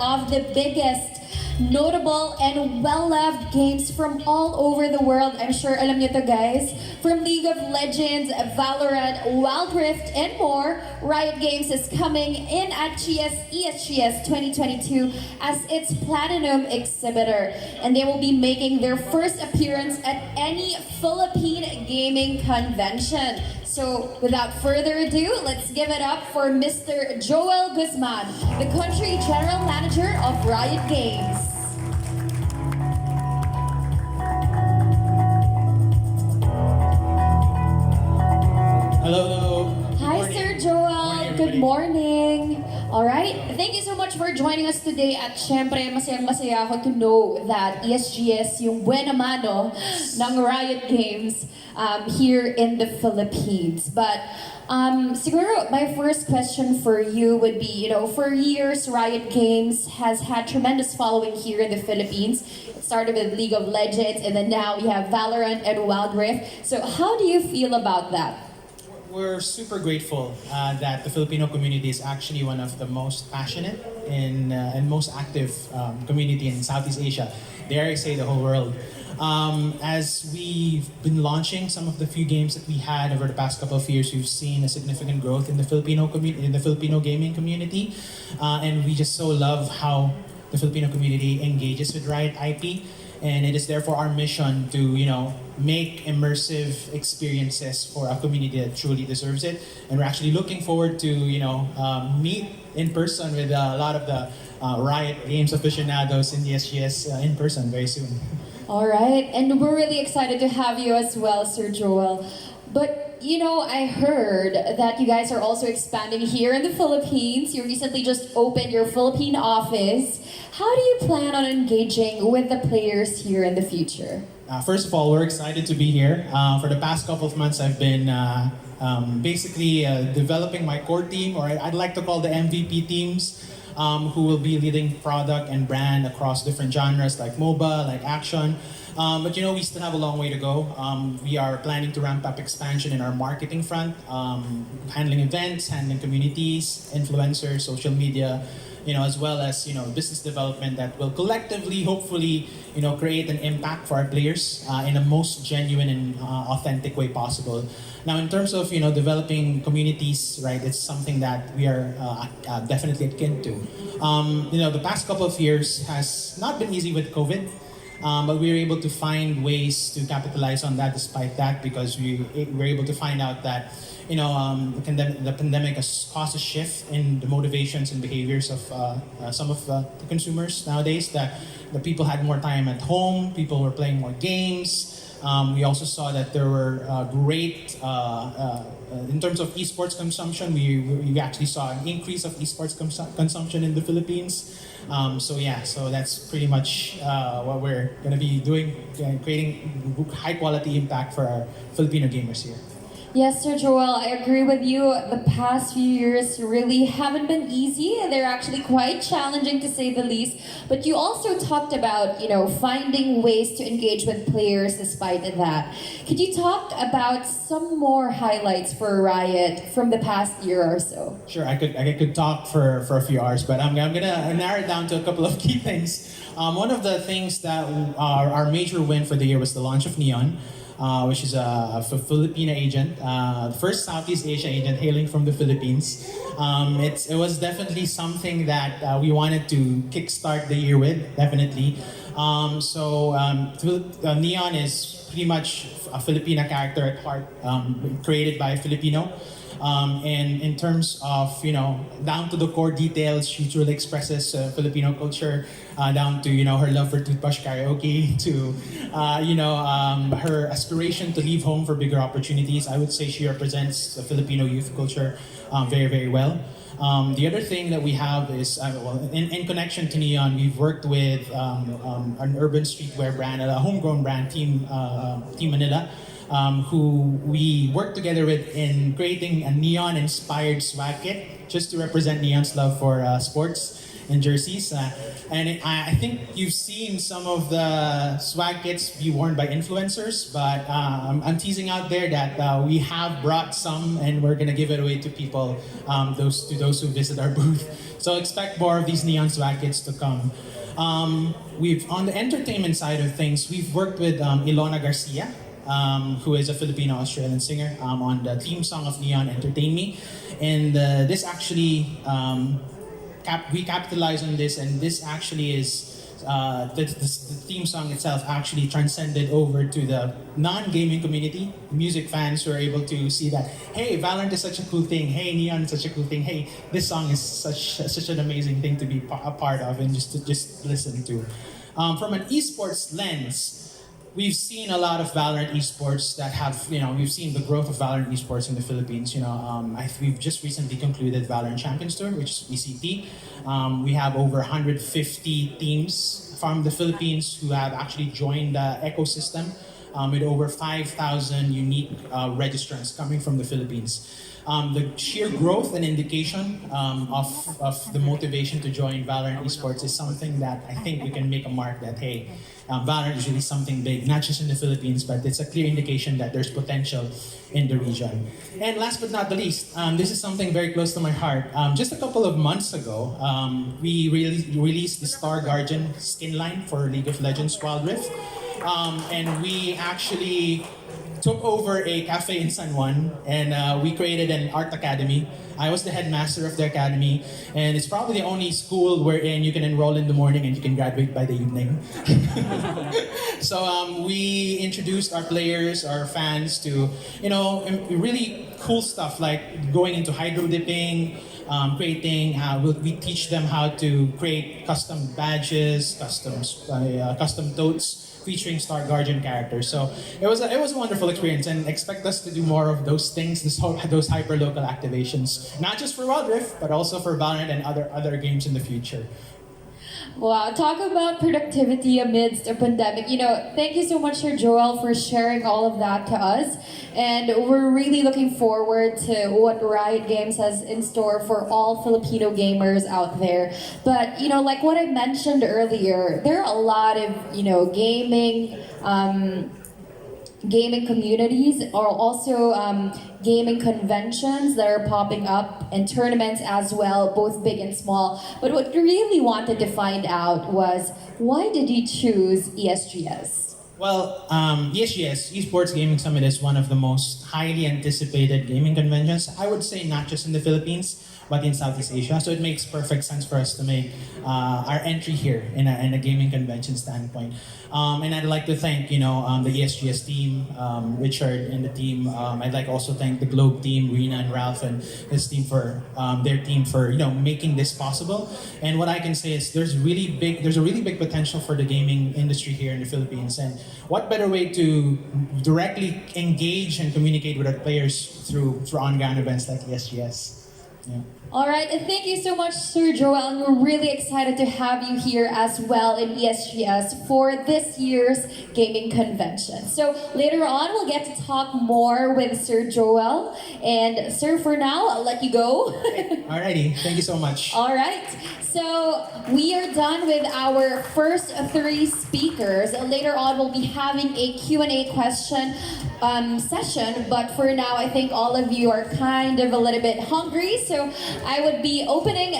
of the biggest, notable, and well-loved games from all over the world. I'm sure alam niyo to, guys. From League of Legends, Valorant, Wild Rift, and more, Riot Games is coming in at ESGS 2022 as its Platinum exhibitor. And they will be making their first appearance at any Philippine gaming convention. So, without further ado, let's give it up for Mr. Joel Guzman, the Country General Manager of Riot Games. Hello. Hi, Sir Joel. Good morning. All right. Thank you so much for joining us today. At syempre, masayang-masaya ako to know that ESGS yung buena mano ng Riot Games here in the Philippines. But siguro my first question for you would be, for years, Riot Games has had tremendous following here in the Philippines. It started with League of Legends, and then now we have Valorant and Wild Rift. So how do you feel about that? We're super grateful that the Filipino community is actually one of the most passionate and most active community in Southeast Asia. Dare I say the whole world. As we've been launching some of the few games that we had over the past couple of years, we've seen a significant growth in the Filipino gaming community, and we just so love how the Filipino community engages with Riot IP. And it is therefore our mission to, make immersive experiences for a community that truly deserves it. And we're actually looking forward to, meet in person with a lot of the Riot Games aficionados in the SGS in person very soon. All right, and we're really excited to have you as well, Sir Joel. But I heard that you guys are also expanding here in the Philippines. You recently just opened your Philippine office. How do you plan on engaging with the players here in the future? First of all, we're excited to be here. For the past couple of months, I've been basically developing my core team, or I'd like to call the MVP teams, who will be leading product and brand across different genres like MOBA, like action. But we still have a long way to go. We are planning to ramp up expansion in our marketing front, handling events, handling communities, influencers, social media, as well as business development that will collectively, hopefully, create an impact for our players in the most genuine and authentic way possible. Now, in terms of developing communities, right, it's something that we are definitely akin to. The past couple of years has not been easy with COVID. But we were able to find ways to capitalize on that despite that, because we were able to find out that the pandemic has caused a shift in the motivations and behaviors of some of the consumers nowadays, that the people had more time at home, people were playing more games. We also saw that there were great, in terms of esports consumption, we actually saw an increase of esports consumption in the Philippines. So that's pretty much what we're going to be doing, creating high quality impact for our Filipino gamers here. Yes, Sir Joel, I agree with you. The past few years really haven't been easy. They're actually quite challenging, to say the least. But you also talked about, finding ways to engage with players despite that. Could you talk about some more highlights for Riot from the past year or so? Sure, I could talk for a few hours, but I'm gonna narrow it down to a couple of key things. One of the things that our major win for the year was the launch of Neon. Which is a Filipino agent, the first Southeast Asia agent hailing from the Philippines. It was definitely something that we wanted to kickstart the year with, definitely. Neon is pretty much a Filipina character at heart, created by a Filipino. And in terms of, down to the core details, she truly expresses Filipino culture, down to, her love for toothbrush karaoke, to, her aspiration to leave home for bigger opportunities. I would say she represents the Filipino youth culture very, very well. The other thing that we have is, in connection to Neon, we've worked with an urban streetwear brand, a homegrown brand, Team Manila, who we worked together with in creating a neon-inspired swag kit, just to represent Neon's love for sports. and jerseys. I think you've seen some of the swag kits be worn by influencers, but I'm teasing out there that we have brought some and we're gonna give it away to people, those who visit our booth. So expect more of these neon swag kits to come. We've on the entertainment side of things, we've worked with Ilona Garcia, who is a Filipino-Australian singer, on the theme song of Neon Entertain Me. And this actually, we capitalized on this, and this actually is, the theme song itself actually transcended over to the non-gaming community, music fans who are able to see that, hey, Valorant is such a cool thing, hey, Neon is such a cool thing, hey, this song is such an amazing thing to be a part of and just listen to. From an esports lens, we've seen a lot of Valorant esports that have, we've seen the growth of Valorant esports in the Philippines. We've just recently concluded Valorant Champions Tour, which is VCT. We have over 150 teams from the Philippines who have actually joined the ecosystem, with over 5,000 unique registrants coming from the Philippines. The sheer growth and indication of the motivation to join Valorant esports is something that I think we can make a mark that, hey, Valorant is really something big, not just in the Philippines, but it's a clear indication that there's potential in the region. And last but not the least, this is something very close to my heart. Just a couple of months ago, we released the Star Guardian skin line for League of Legends Wild Rift. And we actually took over a cafe in San Juan, and we created an art academy. I was the headmaster of the academy, and it's probably the only school wherein you can enroll in the morning and you can graduate by the evening. So we introduced our players, our fans to, really cool stuff like going into hydro dipping, creating. We teach them how to create custom badges, custom totes, featuring Star Guardian characters. So it was a wonderful experience, and expect us to do more of those things, those hyper-local activations, not just for Wild Rift, but also for Valorant and other games in the future. Wow, talk about productivity amidst a pandemic. Thank you so much, Sir Joel, for sharing all of that to us. And we're really looking forward to what Riot Games has in store for all Filipino gamers out there. But, like what I mentioned earlier, there are a lot of, gaming communities, or also gaming conventions that are popping up, and tournaments as well, both big and small. But what we really wanted to find out was, why did you choose ESGS? Well, ESGS, Esports Gaming Summit, is one of the most highly anticipated gaming conventions, I would say not just in the Philippines, but in Southeast Asia. So it makes perfect sense for us to make our entry here in a gaming convention standpoint. And I'd like to thank, the ESGS team, Richard and the team. I'd like also thank the Globe team, Rena and Ralph and his team for making this possible. And what I can say is there's a really big potential for the gaming industry here in the Philippines. And what better way to directly engage and communicate with our players through on-ground events like ESGS. Yeah. All right, and thank you so much, Sir Joel. And we're really excited to have you here as well in ESGS for this year's gaming convention. So later on, we'll get to talk more with Sir Joel. And Sir, for now, I'll let you go. Alrighty, thank you so much. All right, so we are done with our first three speakers. Later on, we'll be having a Q&A question session, but for now, I think all of you are kind of a little bit hungry, so I would be opening